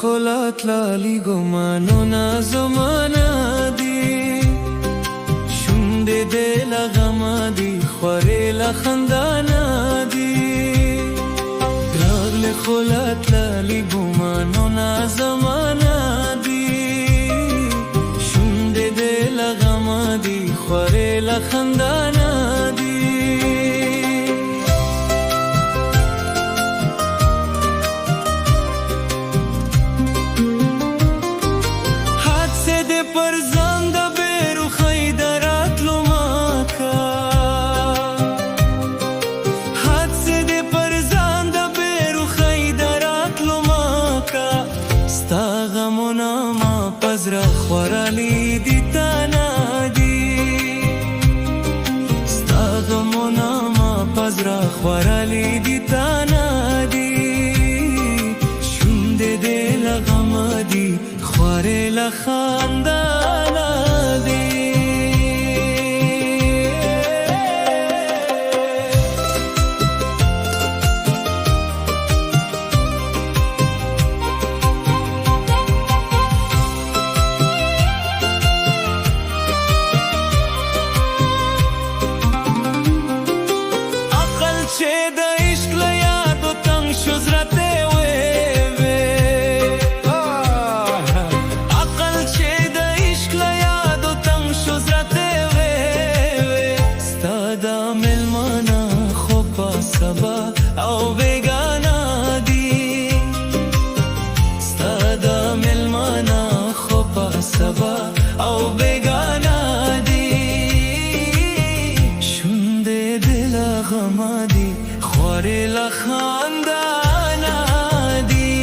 خلات لالی گمانو نازمانا دی شونده دل غما دی خواره لخندانا دی راغل خلات لالی گمانو نازمانا دی شونده دل غما دی خواره لخندانا دی خورالی دی تانا دی ستا غمونا ما پزرا خورالی دی تانا دی شونده دل غم دی خواره لخندانا دی او بیگانا دی ستا دا ملمانا خوبا سبا او بیگانا دی شونده دل غما دی خواره لخندانا دی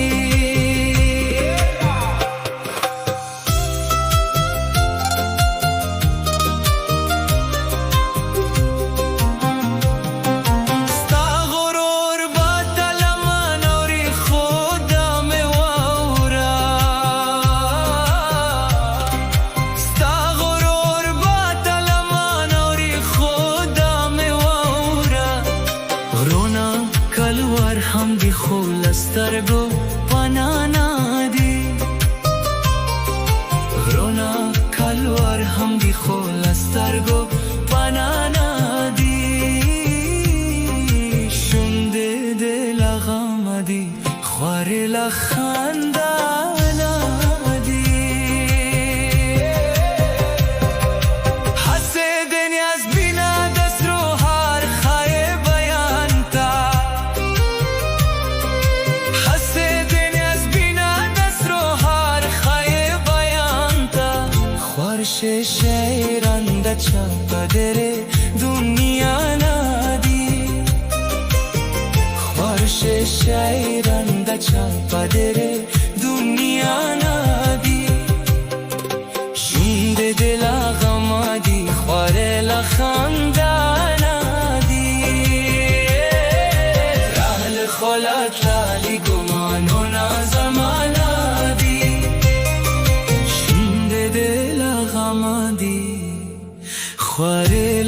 هم دی خولسترگو پنانا دی غرونا کلوار هم دی خولسترگو پنانا دی شونده دل غم دی خواره لخندانا دی حسد نیاز بینا دست رو هر خای بیان تا شیران دا چاپا دره دنیا نادی خورش شیران دا چاپا دره دنیا نادی شونده دل غما دی خواره لخندانا دی رحل خلات لالی گمانو نازمانا دی شونده دل غما دی خواره